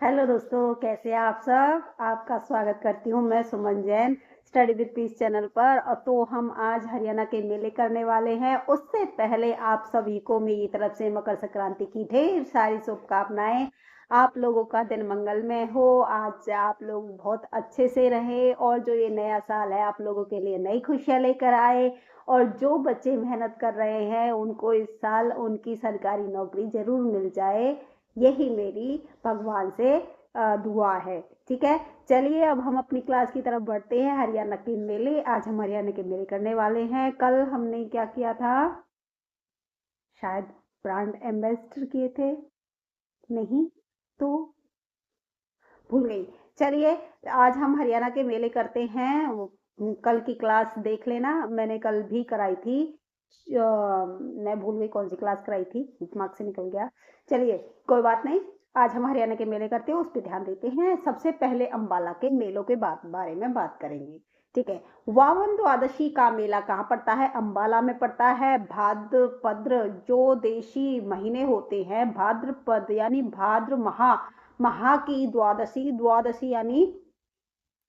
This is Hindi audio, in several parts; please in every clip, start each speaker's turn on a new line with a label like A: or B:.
A: हेलो दोस्तों, कैसे हैं आप सब। आपका स्वागत करती हूँ मैं Suman Jain study with peace channel पर। और तो हम आज हरियाणा के मेले करने वाले हैं। उससे पहले आप सभी को मेरी तरफ से मकर संक्रांति की ढेर सारी शुभकामनाएं। आप लोगों का दिन मंगलमय हो। आज आप लोग बहुत अच्छे से रहे और जो ये नया साल है आप लोगों के लिए नई खुशियां लेकर आए। और जो बच्चे मेहनत कर रहे हैं उनको इस साल उनकी सरकारी नौकरी जरूर मिल जाए, यही मेरी भगवान से दुआ है। ठीक है, चलिए अब हम अपनी क्लास की तरफ बढ़ते हैं। हरियाणा के मेले, आज हम हरियाणा के मेले करने वाले हैं। कल हमने क्या किया था, शायद ब्रांड एम्बेसडर किए थे, नहीं तो भूल गई। चलिए आज हम हरियाणा के मेले करते हैं। कल की क्लास देख लेना, मैंने कल भी कराई थी। मैं भूल गई कौन सी क्लास कराई थी, दिमाग से निकल गया। चलिए कोई बात नहीं, आज हम हरियाणा के मेले करते हैं, उस पर ध्यान देते हैं। सबसे पहले अंबाला के मेलों के बारे में बात करेंगे। ठीक है, वावन द्वादशी का मेला कहाँ पड़ता है? अंबाला में पड़ता है। भाद्रपद्र जो देशी महीने होते हैं, भाद्रपद यानी भाद्र महा की द्वादशी, द्वादशी यानी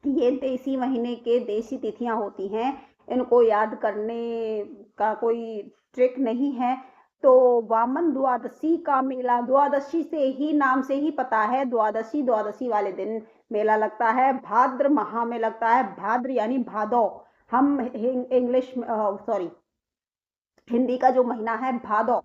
A: ये देसी महीने के देसी तिथियां होती हैं। इनको याद करने का कोई ट्रिक नहीं है। तो वामन द्वादशी का मेला, द्वादशी से ही नाम से ही पता है, द्वादशी द्वादशी वाले दिन मेला लगता है। भाद्र माह में लगता है। भाद्र यानी भादौ, हम इंग्लिश सॉरी हिंदी का जो महीना है भादौ,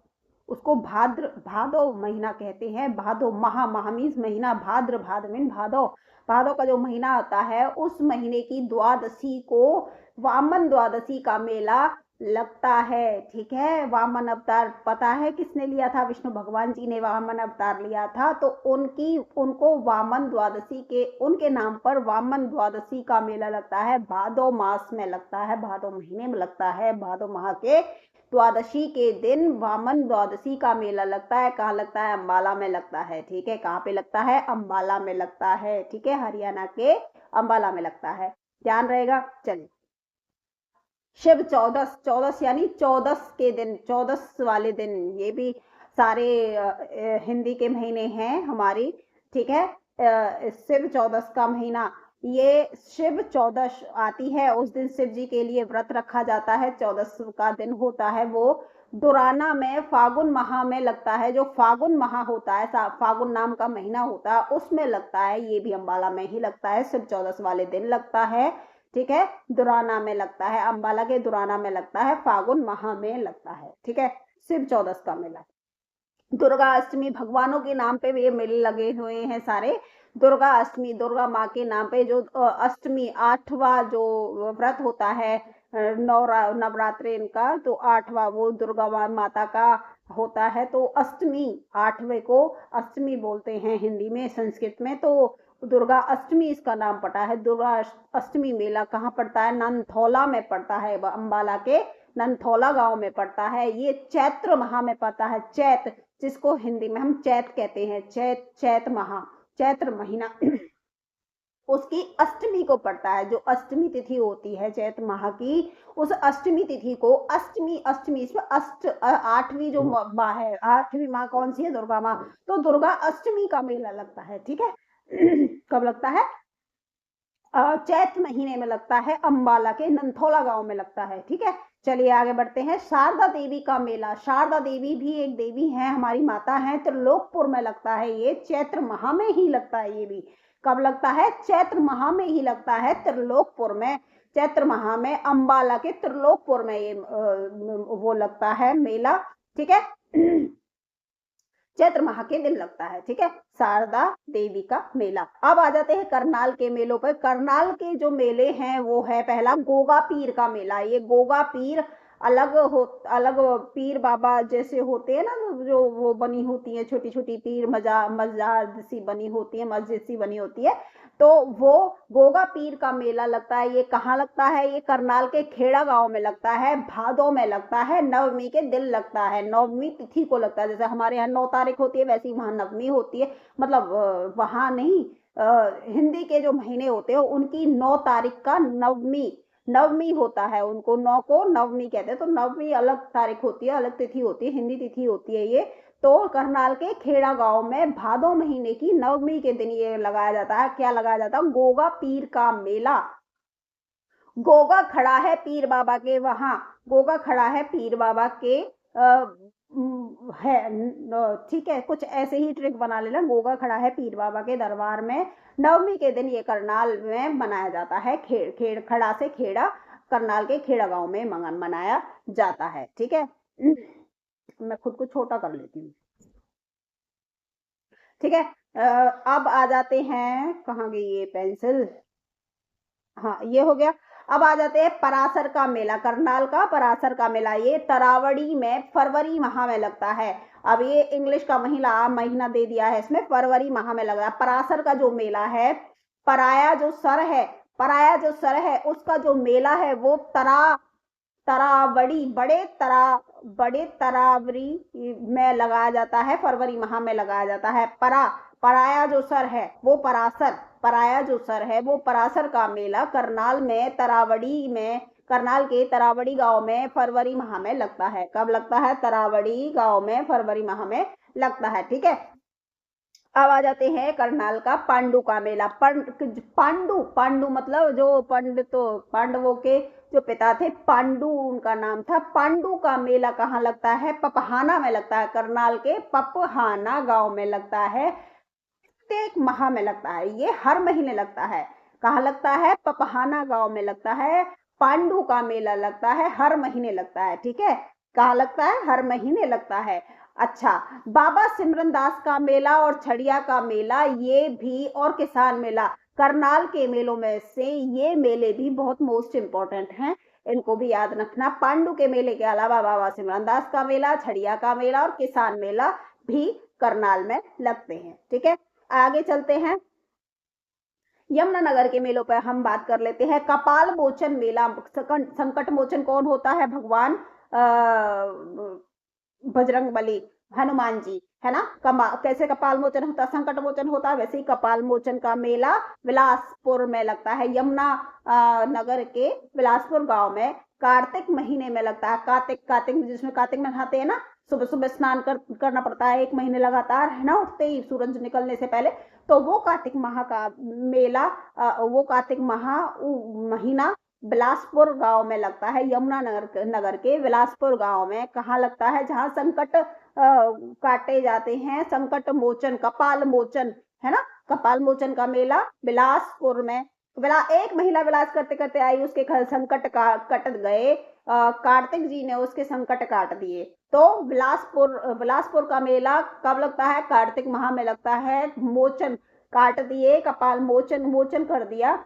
A: उसको भादौ महीना कहते हैं। भादौ महा मीन्स महीना, भाद्र मीन भादौ। भादौ का जो महीना होता है उस महीने की द्वादशी को वामन द्वादशी का मेला लगता है। ठीक है, वामन अवतार पता है किसने लिया था? विष्णु भगवान जी ने वामन अवतार लिया था। तो उनको वामन द्वादशी के, उनके नाम पर वामन द्वादशी का मेला लगता है। भादौ मास में लगता है, भादौ महीने में लगता है। भादौ माह के द्वादशी के दिन वामन द्वादशी का मेला लगता है। कहाँ लगता है? अंबाला में लगता है। ठीक है, कहाँ पे लगता है? अंबाला में लगता है। ठीक है, हरियाणा के अंबाला में लगता है, ध्यान रहेगा। चलिए, शिव चौदस, चौदस यानी चौदस के दिन, चौदस वाले दिन, ये भी सारे हिंदी के महीने हैं हमारी। ठीक है, शिव चौदस का महीना, ये शिव चौदस आती है, उस दिन शिव जी के लिए व्रत रखा जाता है। चौदस का दिन होता है वो दुराना में, फागुन माह में लगता है। जो फागुन माह होता है, फागुन नाम का महीना होता है, उसमें लगता है। ये भी अंबाला में ही लगता है, शिव चौदस वाले दिन लगता है। ठीक है, दुराना में लगता है, अंबाला के दुराना में लगता है, फागुन माह में लगता है। ठीक है, शिव चौदस का मेला। दुर्गा अष्टमी, भगवानों के नाम पे ये मेले लगे हुए हैं सारे। दुर्गा अष्टमी, दुर्गा माँ के नाम पे जो अष्टमी, आठवां जो व्रत होता है, नवरात्रि इनका, तो आठवां वो दुर्गा माता का होता है। तो अष्टमी, आठवें को अष्टमी बोलते हैं हिंदी में, संस्कृत में। तो दुर्गा अष्टमी इसका नाम पड़ा है। दुर्गा अष्टमी मेला कहाँ पड़ता है? ननथौला में पड़ता है, अंबाला के ननथौला गांव में पड़ता है। ये चैत्र माह में पड़ता है। चैत, जिसको हिंदी में हम चैत कहते हैं, चैत माह, चैत्र महीना उसकी अष्टमी को पड़ता है। जो अष्टमी तिथि होती है चैत माह की, उस अष्टमी तिथि को, अष्टमी इसमें आठवीं जो माह है, आठवीं माह कौन सी है? दुर्गा माह। तो दुर्गा अष्टमी का मेला लगता है। ठीक है कब लगता है? चैत महीने में लगता है, अंबाला के नंथौला गांव में लगता है। ठीक है, चलिए आगे बढ़ते हैं। शारदा देवी का मेला, शारदा देवी भी एक देवी है, हमारी माता है। त्रिलोकपुर में लगता है, ये चैत्र माह में ही लगता है। ये भी कब लगता है? चैत्र माह में ही लगता है, त्रिलोकपुर में। चैत्र माह में अंबाला के त्रिलोकपुर में ये वो लगता है मेला। ठीक है चैत्र माह के दिन लगता है। ठीक है, शारदा देवी का मेला। अब आ जाते हैं करनाल के मेलों पर। करनाल के जो मेले हैं वो है, पहला गोगा पीर का मेला। ये गोगा पीर अलग पीर बाबा जैसे होते हैं ना, जो वो बनी होती है छोटी छोटी पीर, मजार सी बनी होती है, मस्जिद सी बनी होती है। तो वो गोगा पीर का मेला लगता है। ये कहाँ लगता है? ये करनाल के खेड़ा गांव में लगता है, भादों में लगता है, नवमी के दिन लगता है, नवमी तिथि को लगता है। जैसे हमारे यहाँ 9 तारीख होती है, वैसे वहां नवमी होती है। मतलब वहां नहीं, हिंदी के जो महीने होते हैं उनकी 9 तारीख का नवमी, नवमी होता है। उनको 9 को नवमी कहते हैं। तो नवमी अलग तारीख होती है, अलग तिथि होती है, हिंदी तिथि होती है ये। तो करनाल के खेड़ा गांव में भादो महीने की नवमी के दिन ये लगाया जाता है। क्या लगाया जाता है? गोगा पीर का मेला। गोगा खड़ा है पीर बाबा के वहां, गोगा खड़ा है पीर बाबा के है, ठीक है, कुछ ऐसे ही ट्रिक बना लेना। गोगा खड़ा है पीर बाबा के दरबार में नवमी के दिन ये करनाल में मनाया जाता है। खेड़ खड़ा से खेड़ा, करनाल के खेड़ा गांव में मनाया जाता है। ठीक है, मैं खुद को छोटा कर लेती हूँ। ठीक है, अब आ जाते हैं, कहाँ गई ये पेंसिल? हाँ, ये हो गया। अब आ जाते हैं परासर का मेला, करनाल का परासर का मेला। ये तरावड़ी में फरवरी माह में लगता है। अब ये इंग्लिश का महीना दे दिया है इसमें, फरवरी माह में लग रहा है। परासर का जो मेला है, पराया जो सर है, पराया जो सर है उसका जो मेला है वो तरावड़ी बड़े तरावरी में लगाया जाता है, फरवरी माह में लगाया जाता है। पराया जो सर है वो पराया जो सर है वो परासर का मेला करनाल के तरावड़ी गांव में फरवरी माह में लगता है। कब लगता है? तरावड़ी गांव में फरवरी माह में लगता है। ठीक है, अब आ जाते हैं करनाल का पांडु का मेला। पांडु मतलब जो पांडवों के जो पिता थे, पांडु उनका नाम था। पांडु का मेला कहाँ लगता है? पपहाना में लगता है। करनाल के पपहाना गांव में लगता है। प्रत्येक माह में लगता है, ये हर महीने लगता है। कहाँ लगता है? पपहाना गांव में लगता है। पांडु का मेला लगता है, हर महीने लगता है। ठीक है, कहाँ लगता है? हर महीने लगता है। अच्छा, बाबा सिमरन दास का मेला और छड़िया का मेला, ये भी, और किसान मेला, करनाल के मेलों में से ये मेले भी बहुत मोस्ट इंपॉर्टेंट हैं, इनको भी याद रखना। पांडु के मेले के अलावा बाबा सिमरन दास का मेला, छड़िया का मेला और किसान मेला भी करनाल में लगते हैं। ठीक है, आगे चलते हैं। यमुनानगर के मेलों पर हम बात कर लेते हैं। कपाल मोचन मेला। संकट मोचन कौन होता है? भगवान बजरंग बली, हनुमान जी, है ना। कैसे कपाल मोचन होता है? संकट मोचन होता है, वैसे ही कपाल मोचन का मेला बिलासपुर में लगता है। यमुना नगर के बिलासपुर गांव में कार्तिक महीने में लगता है। कार्तिक जिसमें कार्तिक में नहाते हैं ना, सुबह सुबह स्नान करना पड़ता है 1 महीने लगातार, है ना, उठते ही सूरज निकलने से पहले। तो वो कार्तिक माह का मेला, वो कार्तिक महीना बिलासपुर गांव में लगता है। यमुना नगर के बिलासपुर गांव में। कहाँ लगता है? जहां संकट काटे जाते हैं, संकट मोचन, कपाल मोचन, है ना, कपाल मोचन का मेला बिलासपुर में। 1 महिला विलास करते करते आई, उसके संकट कट गए, कार्तिक जी ने उसके संकट काट दिए। तो बिलासपुर का मेला कब लगता है? कार्तिक माह में लगता है। मोचन काट दिए, कपाल मोचन कर दिया।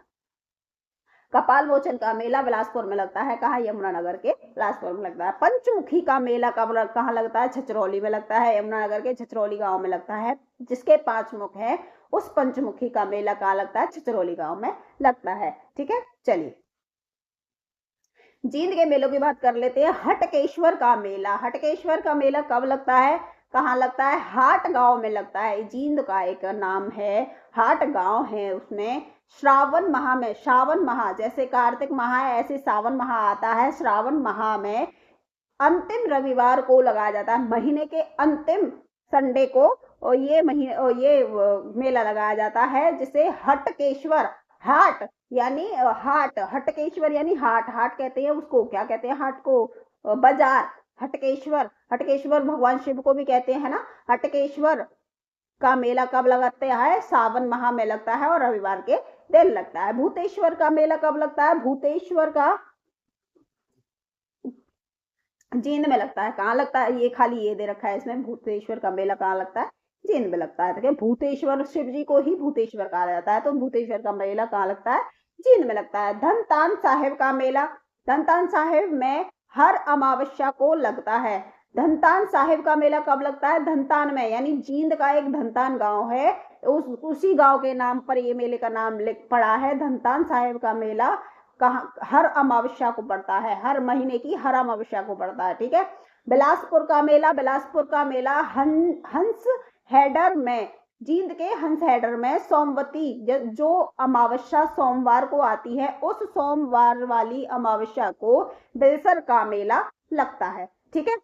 A: कपाल मोचन का मेला बिलासपुर में लगता है। कहाँ? यमुनानगर के बिलासपुर में लगता है। पंचमुखी का मेला कहाँ लगता है? छछरौली में लगता है। यमुनानगर के छछरौली गांव में लगता है। जिसके 5 मुख है उस पंचमुखी का मेला कहाँ लगता है? छछरौली गांव में लगता है। ठीक है, चलिए जींद के मेलों की बात कर लेते हैं। हटकेश्वर का मेला। हटकेश्वर का मेला कब लगता है? कहाँ लगता है? हाट गांव में लगता है। जींद का एक नाम है, हाट गांव है, उसमें श्रावण माह जैसे कार्तिक माह है ऐसे सावन माह आता है। श्रावण माह में अंतिम रविवार को लगाया जाता है, महीने के अंतिम संडे को, और ये मेला लगाया जाता है, जिसे हटकेश्वर हाट यानी हटकेश्वर यानी हाट कहते हैं उसको। क्या कहते हैं हाट को? बाजार। हटकेश्वर भगवान शिव को भी कहते हैं ना। हटकेश्वर का मेला कब लगाते हैं? सावन माह में लगता है और रविवार के दिन लगता है। भूतेश्वर का मेला कब लगता है? भूतेश्वर का जींद में लगता है। कहाँ लगता है? ये खाली ये दे रखा है इसमें, भूतेश्वर का मेला कहाँ लगता है? जींद में लगता है। तो भूतेश्वर, शिव जी को ही भूतेश्वर कहा जाता है, तो भूतेश्वर का मेला कहाँ लगता है? जींद में लगता है। धनतान साहिब का मेला। धनतान साहिब में हर अमावस्या को लगता है। धनतान साहिब का मेला कब लगता है? धनतान में, यानी जींद का एक धनतान गांव है, उसी गांव के नाम पर ये मेले का नाम पड़ा है। धनतान साहिब का मेला कहाँ? हर अमावस्या को पड़ता है, हर महीने की हर अमावस्या को पड़ता है। ठीक है, बिलासपुर का मेला हंस हेडर में, जींद के हंस हेडर में सोमवती जो अमावस्या सोमवार को आती है, उस सोमवार वाली अमावस्या को बिलसर का मेला लगता है। ठीक है,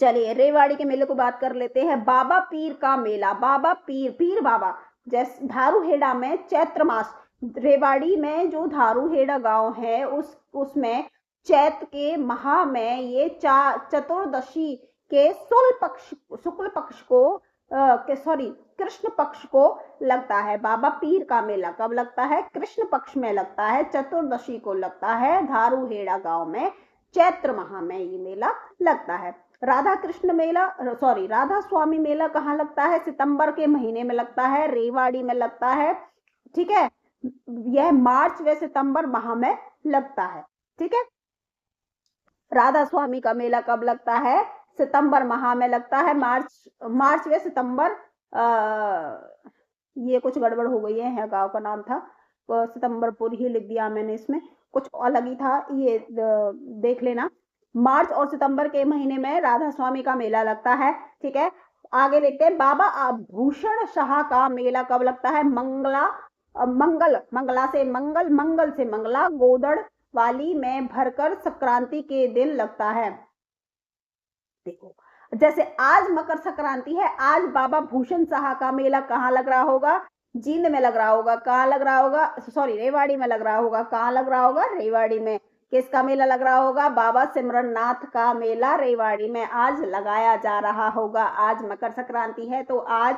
A: चलिए रेवाड़ी के मेले को बात कर लेते हैं। बाबा पीर का मेला, बाबा पीर, पीर बाबा, जैसे धारूहेड़ा में चैत्र मास, रेवाड़ी में जो धारूहेड़ा गांव है उसमें चैत्र के माह में ये चतुर्दशी के शुक्ल पक्ष को सॉरी कृष्ण पक्ष को लगता है। बाबा पीर का मेला कब लगता है? कृष्ण पक्ष में लगता है, चतुर्दशी को लगता है। धारूहेड़ा गांव में चैत्र माह में ये मेला लगता है। राधा कृष्ण मेला, सॉरी राधा स्वामी मेला कहाँ लगता है? सितंबर के महीने में लगता है, रेवाड़ी में लगता है। ठीक है, यह मार्च व सितंबर माह में लगता है। ठीक है, राधा स्वामी का मेला कब लगता है? सितंबर माह में लगता है, मार्च व सितंबर। ये कुछ गड़बड़ हो गई है, गांव का नाम था सितंबरपुर ही लिख दिया मैंने, इसमें कुछ अलग ही था, ये देख लेना। मार्च और सितंबर के महीने में राधा स्वामी का मेला लगता है। ठीक है, आगे देखते हैं। बाबा आभूषण शाह का मेला कब लगता है? मंगला से मंगला गोदड़ वाली में भरकर संक्रांति के दिन लगता है। देखो, जैसे आज मकर संक्रांति है, आज बाबा भूषण शाह का मेला कहाँ लग रहा होगा? जींद में लग रहा होगा। कहाँ लग रहा होगा? सॉरी रेवाड़ी में लग रहा होगा। कहाँ लग रहा होगा? रेवाड़ी में। किसका मेला लग रहा होगा? बाबा सिमरननाथ का मेला रेवाड़ी में आज लगाया जा रहा होगा। आज मकर संक्रांति है तो आज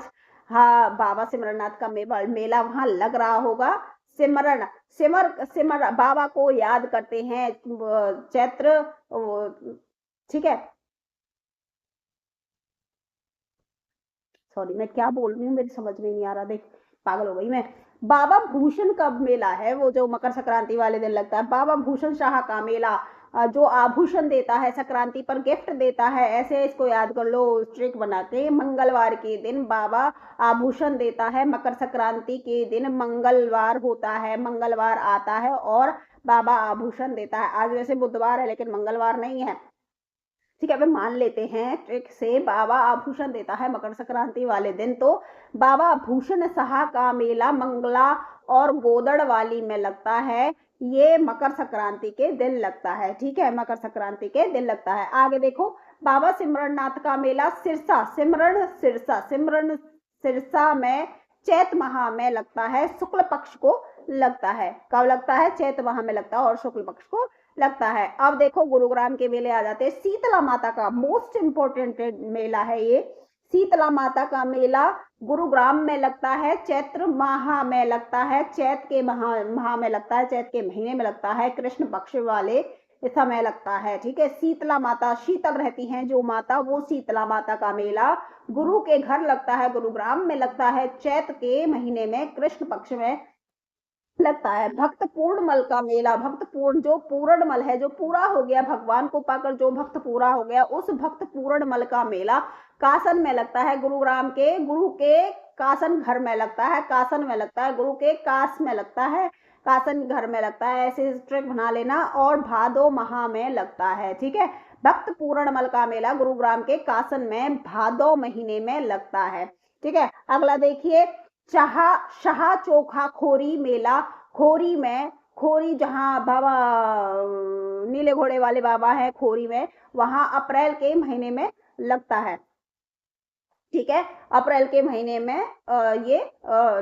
A: बाबा सिमरननाथ का मेला वहां लग रहा होगा। सिमर बाबा को याद करते हैं चैत्र। ठीक है, सॉरी मैं क्या बोल रही हूँ, मेरी समझ में नहीं आ रहा, देख पागल हो गई मैं। बाबा भूषण कब मेला है? वो जो मकर संक्रांति वाले दिन लगता है। बाबा भूषण शाह का मेला, जो आभूषण देता है, संक्रांति पर गिफ्ट देता है, ऐसे इसको याद कर लो, ट्रिक बनाते हैं। मंगलवार के दिन बाबा आभूषण देता है, मकर संक्रांति के दिन मंगलवार होता है, मंगलवार आता है और बाबा आभूषण देता है। आज वैसे बुधवार है लेकिन मंगलवार नहीं है। ठीक है, मान लेते हैं ट्रिक से बाबा आभूषण देता है मकर संक्रांति वाले दिन। तो बाबा भूषण शाह का मेला मंगला और गोदड़वाली में लगता है, ये मकर संक्रांति के दिन लगता है। ठीक है, मकर संक्रांति के दिन लगता है। आगे देखो, बाबा सिमरननाथ का मेला सिमरन सिरसा में चैत माह में लगता है, शुक्ल पक्ष को लगता है। कब लगता है? चैत माह में लगता है और शुक्ल पक्ष को लगता है। अब देखो गुरुग्राम के मेले आ जाते हैं। शीतला माता का मोस्ट इंपोर्टेंट मेला है ये। शीतला माता का मेला गुरुग्राम में लगता है, चैत्र माह में लगता है, चैत के माह में लगता है, चैत के महीने में लगता है, कृष्ण पक्ष वाले समय लगता है। ठीक है, शीतला माता, शीतल रहती हैं जो माता, वो शीतला माता का मेला गुरु के घर लगता है, गुरुग्राम में लगता है, चैत के महीने में, कृष्ण पक्ष में लगता है। भक्त पूर्णमल का मेला, भक्त पूर्ण जो पूर्णमल है, जो पूरा हो गया, भगवान को पाकर जो भक्त पूरा हो गया, उस भक्त पूर्णमल का मेला कासन में लगता है, गुरुग्राम के गुरु के कासन घर में लगता है, कासन में लगता है, गुरु के कास में लगता है, कासन घर में लगता है। ऐसे ट्रिक बना लेना। और भादो माह में लगता है। ठीक है, भक्त पूर्णमल का मेला गुरुग्राम के कासन में भादो महीने में लगता है। ठीक है, अगला देखिए, शाह चोखा खोरी मेला, खोरी में, खोरी जहां बाबा नीले घोड़े वाले बाबा है खोरी में, वहां अप्रैल के महीने में लगता है। ठीक है, अप्रैल के महीने में ये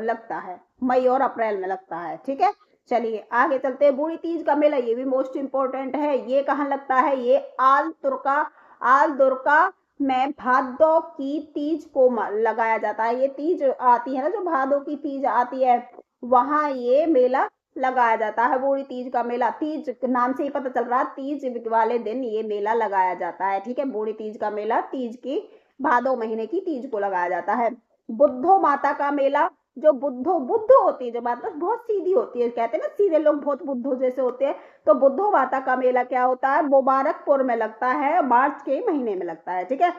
A: लगता है, मई और अप्रैल में लगता है। ठीक है, चलिए आगे चलते हैं। बूढ़ी तीज का मेला, ये भी मोस्ट इंपोर्टेंट है। ये कहाँ लगता है? ये आल दुर्गा में भादो की तीज को लगाया जाता है। ये तीज आती है ना, जो भादो की तीज आती है, वहां ये मेला लगाया जाता है। बूढ़ी तीज का मेला, तीज नाम से ही पता चल रहा है, तीज वाले दिन ये मेला लगाया जाता है। ठीक है, बूढ़ी तीज का मेला तीज की, भादो महीने की तीज को लगाया जाता है। बुद्धो माता का मेला, जो बुद्ध होती है, जो बात बहुत सीधी होती है, कहते हैं ना सीधे लोग बहुत बुद्धो जैसे होते हैं, तो बुद्धो माता का मेला क्या होता है? मुबारकपुर में लगता है, मार्च के महीने में लगता है। ठीक है,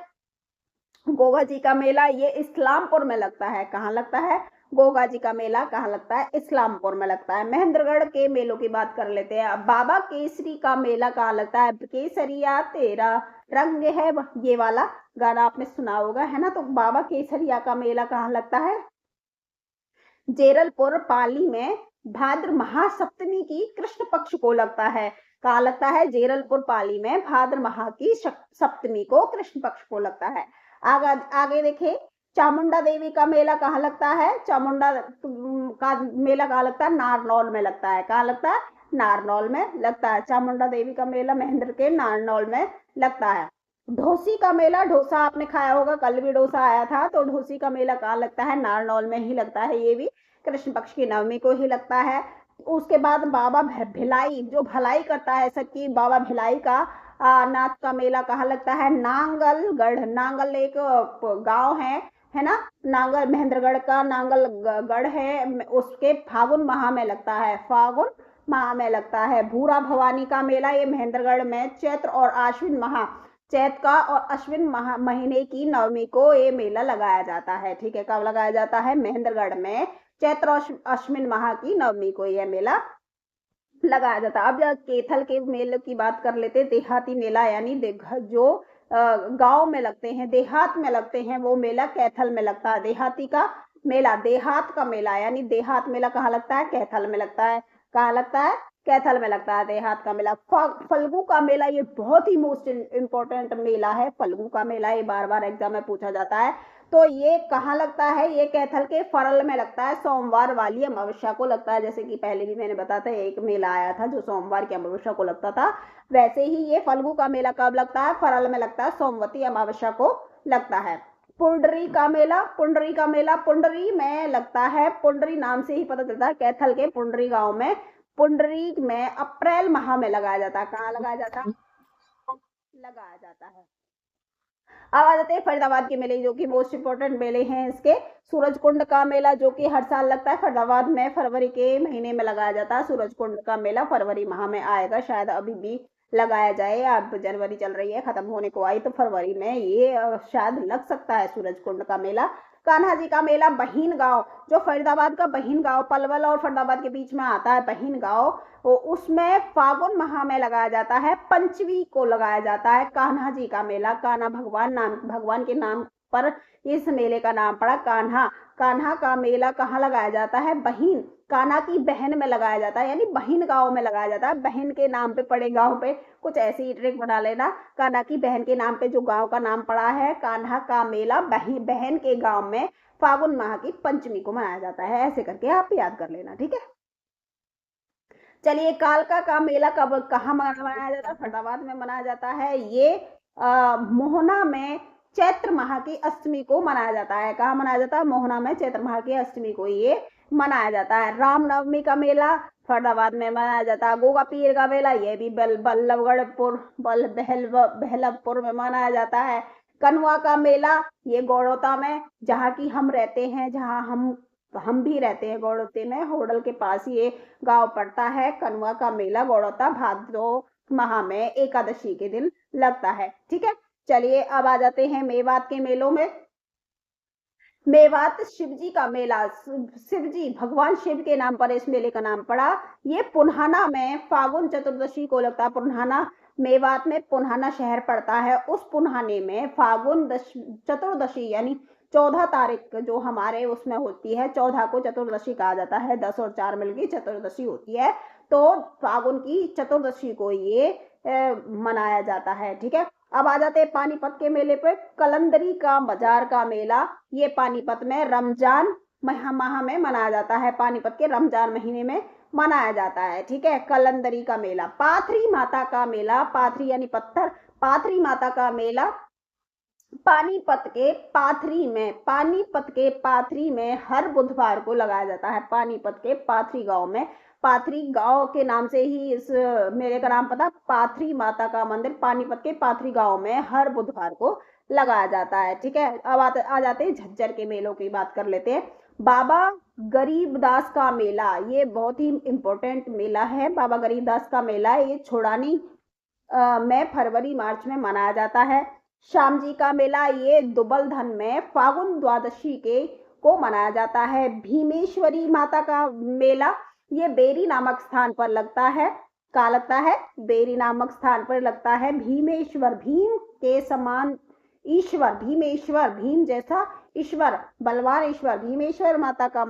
A: गोगा जी का मेला, ये इस्लामपुर में लगता है। कहाँ लगता है? गोगा जी का मेला कहाँ लगता है? इस्लामपुर में लगता है। महेंद्रगढ़ के मेलों की बात कर लेते हैं। अब बाबा केसरी का मेला कहाँ लगता है? केसरिया तेरा रंग है, ये वाला गाना आपने सुना होगा, है ना। तो बाबा केसरिया का मेला कहाँ लगता है? जेरलपुर पाली में भाद्र महासप्तमी की कृष्ण पक्ष को लगता है। कहाँ लगता है? जेरलपुर पाली में भाद्र माह की सप्तमी को कृष्ण पक्ष को लगता है। आगे देखे, चामुंडा देवी का मेला कहाँ लगता है? चामुंडा का मेला कहाँ लगता है? नारनौल में लगता है। कहाँ लगता है? नारनौल में लगता है। चामुंडा देवी का मेला महेंद्र के नारनौल में लगता है। ढोसी का मेला, डोसा आपने खाया होगा, कल भी डोसा आया था, तो ढोसी का मेला कहाँ लगता है? नारनौल में ही लगता है। ये भी कृष्ण पक्ष की नवमी को ही लगता है। उसके बाद बाबा भिलाई, जो भलाई करता है सबकी, बाबा भिलाई का नाथ का मेला कहाँ लगता है? नांगलगढ़। नांगल एक गांव है ना, नांगल महेंद्रगढ़ का नांगल गढ़ है, उसके फागुन माह में लगता है। फागुन माह में लगता है। भूरा भवानी का मेला, ये महेंद्रगढ़ में चैत्र और आश्विन माह, चैत का और अश्विन महीने की नवमी को ये मेला लगाया जाता है। ठीक है, कब लगाया जाता है? महेंद्रगढ़ में चैत्र और अश्विन माह की नवमी को यह मेला लगाया जाता है। अब कैथल के मेले की बात कर लेते। देहाती मेला, यानी जो गांव में लगते हैं, देहात में लगते हैं, वो मेला कैथल में लगता है। देहाती का मेला, देहात का मेला, यानी देहात मेला कहाँ लगता है? कैथल में लगता है। कहाँ लगता है? कैथल में लगता है देहात का मेला। फल्गु का मेला, ये बहुत ही मोस्ट इंपॉर्टेंट मेला है। फल्गु का मेला ये बार बार एग्जाम में पूछा जाता है। तो ये कहाँ लगता है? ये कैथल के फरल में लगता है, सोमवार वाली अमावस्या को लगता है। जैसे कि पहले भी मैंने बताया था, एक मेला आया था जो सोमवार की अमावस्या को लगता था, वैसे ही ये फल्गु का मेला कब लगता है? फरल में लगता है, सोमवती अमावस्या को लगता है। पुंडरी का मेला, पुंडरी का मेला पुंडरी में लगता है। पुंडरी नाम से ही पता चलता है, कैथल के पुंडरी गांव में, पुंडरी में अप्रैल माह में लगाया जाता है। कहाँ लगाया जाता है? लगाया जाता है। अब आ जाते हैं फरीदाबाद के मेले, जो कि मोस्ट इंपोर्टेंट मेले हैं इसके। सूरज कुंड का मेला, जो कि हर साल लगता है फरीदाबाद में, फरवरी के महीने में लगाया जाता है। सूरज कुंड का मेला फरवरी माह में आएगा, शायद अभी भी लगाया जाए। अब जनवरी चल रही है, खत्म होने को आई, तो फरवरी में ये शायद लग सकता है सूरज कुंड का मेला। कान्हा जी का मेला बहीन गांव, जो फरीदाबाद का बहीन गांव, पलवल और फरीदाबाद के बीच में आता है बहीन गांव, उसमें फागुन माह में लगाया जाता है, पंचमी को लगाया जाता है कान्हा जी का मेला। कान्हा भगवान के नाम पर इस मेले का नाम पड़ा कान्हा। कान्हा का मेला कहाँ लगाया जाता है? बहीन, कान्हा की बहन में लगाया जाता है, यानी बहीन गांव में लगाया जाता है। बहन के नाम पे पड़े गांव पे कुछ ऐसी ही ट्रिक बना लेना। कान्हा की बहन के नाम पे जो गांव का नाम पड़ा है, कान्हा का मेला बहन के गांव में फागुन माह की पंचमी को मनाया जाता है। ऐसे करके आप याद कर लेना, ठीक है। चलिए, कालका का मेला कब कहाँ मनाया जाता है? फरीदाबाद में मनाया जाता है। ये मोहना में चैत्र माह की अष्टमी को मनाया जाता है। कहाँ मनाया जाता है? मोहना में चैत्र माह की अष्टमी को ये मनाया जाता है। रामनवमी का मेला फरीदाबाद में मनाया जाता है। गोगा पीर का मेला, ये भी बल्लभपुर में मनाया जाता है। कनुआ का मेला, ये गौड़ौता में, जहाँ की हम रहते हैं, जहाँ हम भी रहते हैं, गौड़ौते में, होडल के पास ये गांव पड़ता है। कनुआ का मेला गौड़ौता भाद्रो माह में एकादशी के दिन लगता है, ठीक है। चलिए, अब आ जाते हैं मेवात के मेलों में। मेवात शिवजी का मेला, शिवजी भगवान शिव के नाम पर इस मेले का नाम पड़ा। ये पुन्हाना में फागुन चतुर्दशी को लगता है। पुन्हाना, मेवात में पुन्हाना शहर पड़ता है। उस पुन्हाने में फागुन चतुर्दशी, यानी 14 तारीख जो हमारे उसमें होती है, 14 को चतुर्दशी कहा जाता है। 10 और 4 मिलकर चतुर्दशी होती है, तो फागुन की चतुर्दशी को ये मनाया जाता है, ठीक है। अब आ जाते हैं पानीपत के मेले पे। कलंदरी का बाजार का मेला, ये पानीपत में रमजान माह में मनाया जाता है। पानीपत के रमजान महीने में मनाया जाता है, ठीक है। कलंदरी का मेला। पाथरी माता का मेला, पाथरी यानी पत्थर, पाथरी माता का मेला पानीपत के पाथरी में हर बुधवार को लगाया जाता है। पानीपत के पाथरी गांव में, पाथरी गांव के नाम से ही इस मेले का नाम पता। पाथरी माता का मंदिर पानीपत के पाथरी गांव में हर बुधवार को लगाया जाता है, ठीक है। अब आ जाते हैं झज्जर के मेलों की बात कर लेते हैं। बाबा गरीबदास का मेला, ये बहुत ही इंपॉर्टेंट मेला है। बाबा गरीबदास का मेला, ये छोड़ानी में फरवरी मार्च में मनाया जाता है। श्याम जी का मेला, ये दुबलधन में फागुन द्वादशी को मनाया जाता है। भीमेश्वरी माता का मेला, ये बेरी नामक स्थान पर लगता है। कहाँ लगता है? बेरी नामक स्थान पर लगता है। भीमेश्वर, भीम के समान ईश्वर, भीमेश्वर, भीम जैसा ईश्वर, बलवान ईश्वर, भीमेश्वर माता का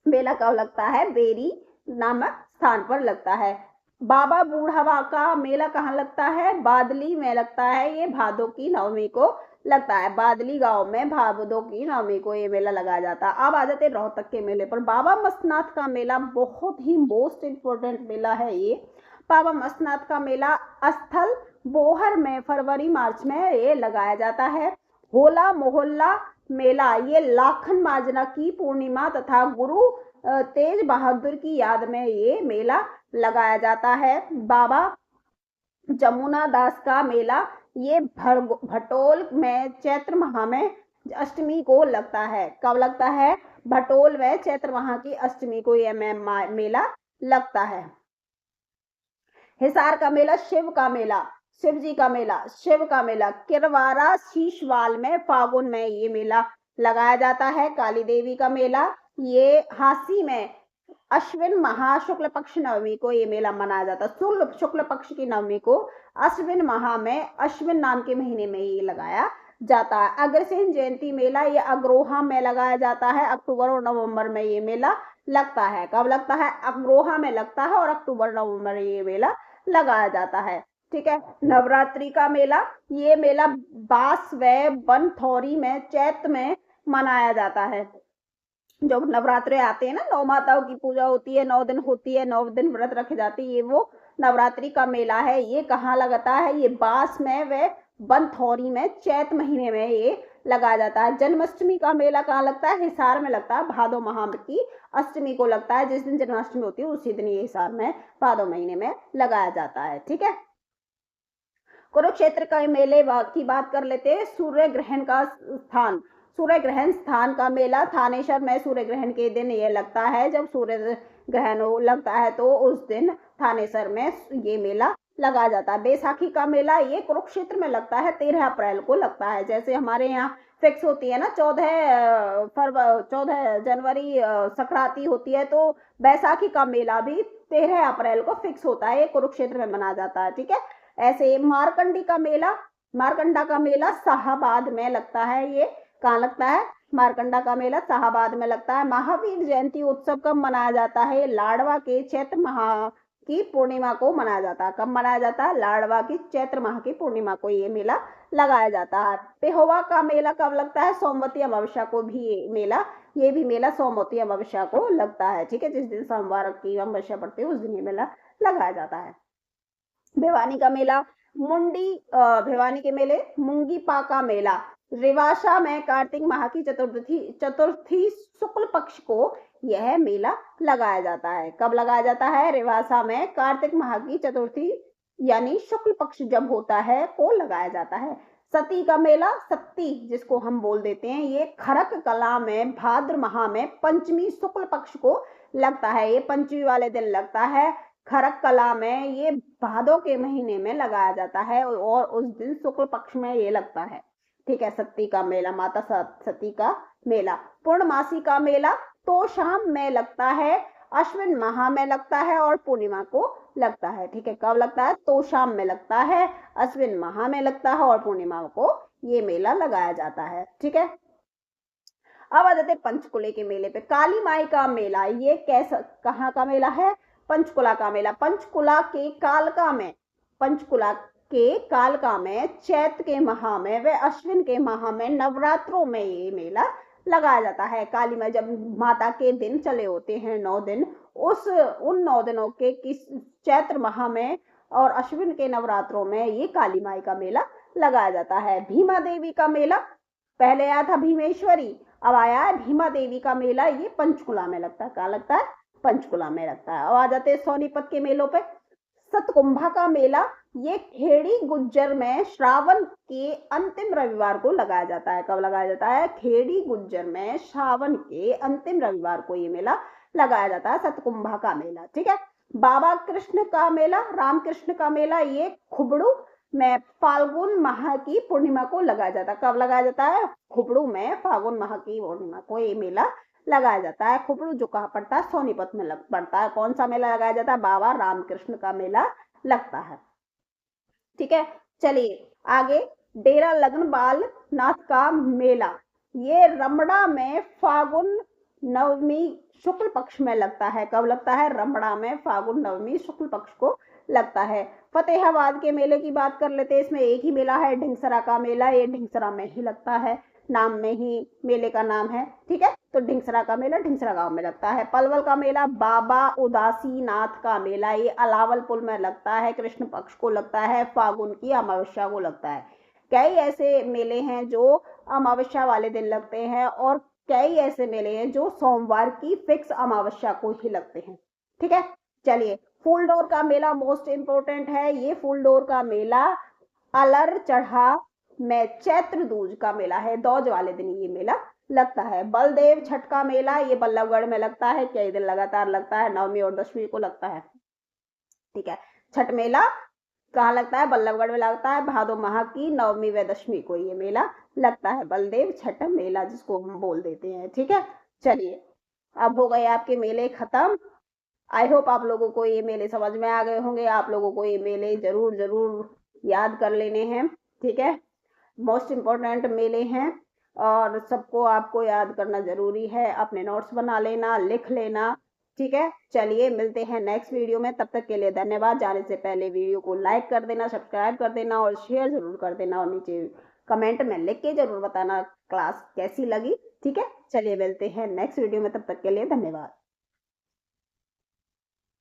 A: मेला कब लगता है? बेरी नामक स्थान पर लगता है। बाबा बूढ़ावा का मेला कहाँ लगता है? बादली में लगता है। ये भादों की नवमी को लगता है। बादली गांव में भादों की नवमी को ये मेला लगाया जाता है। अब आ जाते रोहतक के मेले पर। बाबा मस्तनाथ का मेला बहुत ही मोस्ट इंपोर्टेंट मेला है ये। बाबा मस्तनाथ का मेला स्थल बोहर में फरवरी मार्च में ये लगाया जाता है। होला मोहल्ला मेला ये लाखन माजना की पूर्णिमा तथा गुरु तेज बहादुर की याद में ये मेला लगाया जाता है। बाबा जमुना दास का मेला ये भटोल में चैत्र माह में अष्टमी को लगता है। कब लगता है? भटोल में चैत्र माह की अष्टमी को यह मेला लगता है। हिसार का मेला शिव का मेला, शिव जी का मेला, शिव का मेला किरवारा शीशवाल में फागुन में ये मेला लगाया जाता है। काली देवी का मेला ये हासी में अश्विन महा शुक्ल पक्ष नवमी को ये मेला मनाया जाता है। शुक्ल पक्ष की नवमी को अश्विन महा में अश्विन नाम के महीने में ये लगाया जाता है। अग्रसेन जयंती मेला ये अग्रोहा में लगाया जाता है। अक्टूबर और नवंबर में ये मेला लगता है। कब लगता है? अग्रोहा में लगता है और अक्टूबर नवंबर में ये मेला लगाया जाता है। ठीक है। नवरात्रि का मेला ये मेला बास व बनथौरी में चैत्र में मनाया जाता है। जब नवरात्रे आते हैं ना, 9 माताओं की पूजा होती है, 9 दिन होती है, 9 दिन व्रत रखे जाते हैं, ये वो नवरात्रि का मेला है। ये कहाँ लगता है? ये बास में व बनथौरी में चैत महीने में ये लगाया जाता है। जन्माष्टमी का मेला कहाँ लगता है? हिसार में लगता है। भादो माह की अष्टमी को लगता है। जिस दिन जन्माष्टमी होती है उसी दिन ये हिसार में भादो महीने में लगाया जाता है। ठीक है। कुरुक्षेत्र का मेले की बात कर लेते हैं। सूर्य ग्रहण का स्थान, सूर्य ग्रहण स्थान का मेला थानेश्वर में सूर्य ग्रहण के दिन ये लगता है। जब सूर्य ग्रहण लगता है तो उस दिन थानेश्वर में ये मेला लगाया जाता है। बैसाखी का मेला ये कुरुक्षेत्र में लगता है, 13 अप्रैल को लगता है। जैसे हमारे यहाँ फिक्स होती है ना 14 जनवरी संक्रांति होती है, तो बैसाखी का मेला भी 13 अप्रैल को फिक्स होता है। ये कुरुक्षेत्र में मनाया जाता है। ठीक है। ऐसे मारकंडी का मेला, मारकंडा का मेला शाहाबाद में लगता है। ये कहाँ लगता है? मारकंडा का मेला शाहाबाद में लगता है। महावीर जयंती उत्सव कब मनाया जाता है? लाड़वा के चैत्र माह की पूर्णिमा को मनाया जाता है। कब मनाया जाता है? लाड़वा की चैत्र माह की पूर्णिमा को ये मेला लगाया जाता है। पेहोवा का मेला कब लगता है? सोमवती अमावस्या को भी ये भी मेला सोमवती अमावस्या को लगता है। ठीक है। जिस दिन सोमवार की अमावस्या पड़ती है उस दिन ये मेला लगाया जाता है। भिवानी का मेला भिवानी के मेले मुंगी पा का मेला रिवासा में कार्तिक माह की चतुर्थी शुक्ल पक्ष को यह मेला लगाया जाता है। कब लगाया जाता है? रिवासा में कार्तिक माह की चतुर्थी यानी शुक्ल पक्ष जब होता है को लगाया जाता है। सती का मेला, सती जिसको हम बोल देते हैं, ये खरक कला में भाद्र माह में पंचमी शुक्ल पक्ष को लगता है। ये पंचमी वाले दिन लगता है। खरक कला में ये भादों के महीने में लगाया जाता है और उस दिन शुक्ल पक्ष में ये लगता है। ठीक है। सती का मेला, माता सती का मेला। पूर्णमासी का मेला तो शाम में लगता है, अश्विन माह में लगता है और पूर्णिमा को लगता है। ठीक है। कब लगता है? तो शाम में लगता है, अश्विन माह में लगता है और पूर्णिमा को ये मेला लगाया जाता है। ठीक है। अब आ जाते पंचकुले के मेले पे। काली माई का मेला ये कैसा, कहाँ का मेला है? पंचकुला का मेला। पंचकुला के कालका में चैत्र के माह में व अश्विन के माह में नवरात्रों में ये मेला लगाया जाता है। काली माई जब माता के दिन चले होते हैं 9 दिन, उन 9 दिनों के किस चैत्र माह में और अश्विन के नवरात्रों में ये काली माई का मेला लगाया जाता है। भीमा देवी का मेला पहले आया था भीमेश्वरी, अब आया है भीमा देवी का मेला। ये पंचकुला में लगता है। कहाँ लगता है? पंचकुला में लगता है। अब आ जाते हैं सोनीपत के मेलों पे। सतकुंभा का मेला ये खेड़ी गुज्जर में श्रावण के अंतिम रविवार को लगाया जाता है। कब लगाया जाता है? खेड़ी गुज्जर में श्रावण के अंतिम रविवार को ये मेला लगाया जाता है, सतकुंभा का मेला। ठीक है। बाबा कृष्ण का मेला, रामकृष्ण का मेला ये खुबड़ू में फाल्गुन माह की पूर्णिमा को लगाया जाता है। कब लगाया जाता है? खुबड़ू में फाल्गुन माह की पूर्णिमा को ये मेला लगाया जाता है। खुबड़ू जो कहाँ पड़ता है? सोनीपत में पड़ता है। कौन सा मेला लगाया जाता है? बाबा रामकृष्ण का मेला लगता है। ठीक है। चलिए आगे, डेरा लगनपाल नाथ का मेला ये रमड़ा में फागुन नवमी शुक्ल पक्ष में लगता है। कब लगता है? रमणा में फागुन नवमी शुक्ल पक्ष को लगता है। फतेहाबाद के मेले की बात कर लेते हैं। इसमें एक ही मेला है, ढिंगसरा का मेला। ये ढिंगसरा में ही लगता है, नाम में ही मेले का नाम है। ठीक है, तो ढिंगसरा का मेला ढिंगसरा गांव में लगता है। पलवल का मेला बाबा उदासी नाथ का मेला, ये अलावलपुर में लगता है, कृष्ण पक्ष को लगता है, फागुन की अमावस्या को लगता है। कई ऐसे मेले हैं जो अमावस्या वाले दिन लगते हैं और कई ऐसे मेले हैं जो सोमवार की फिक्स अमावस्या को ही लगते हैं। ठीक है, चलिए फूलडोर का मेला मोस्ट इंपोर्टेंट है। ये फूलडोर का मेला अलर चढ़ा में चैत्र दूज का मेला है, दौज वाले दिन ये मेला लगता है। बलदेव छठ का मेला ये बल्लभगढ़ में लगता है, कई दिन लगातार लगता है, नवमी और दशमी को लगता है। ठीक है, छठ मेला कहाँ लगता है? बल्लभगढ़ में लगता है, भादो माह की नवमी व दशमी को ये मेला लगता है, बलदेव छठ मेला जिसको हम बोल देते हैं। ठीक है, चलिए अब हो गए आपके मेले खत्म। आई होप आप लोगों को ये मेले समझ में आ गए होंगे। आप लोगों को ये मेले जरूर जरूर याद कर लेने हैं। ठीक है, मोस्ट इम्पोर्टेंट मेले हैं और सबको आपको याद करना जरूरी है। अपने नोट्स बना लेना, लिख लेना। ठीक है, चलिए मिलते हैं नेक्स्ट वीडियो में। तब तक के लिए धन्यवाद। जाने से पहले वीडियो को लाइक कर देना, सब्सक्राइब कर देना और शेयर जरूर कर देना और नीचे कमेंट में लिख के जरूर बताना क्लास कैसी लगी। ठीक है, चलिए मिलते हैं नेक्स्ट वीडियो में। तब तक के लिए धन्यवाद।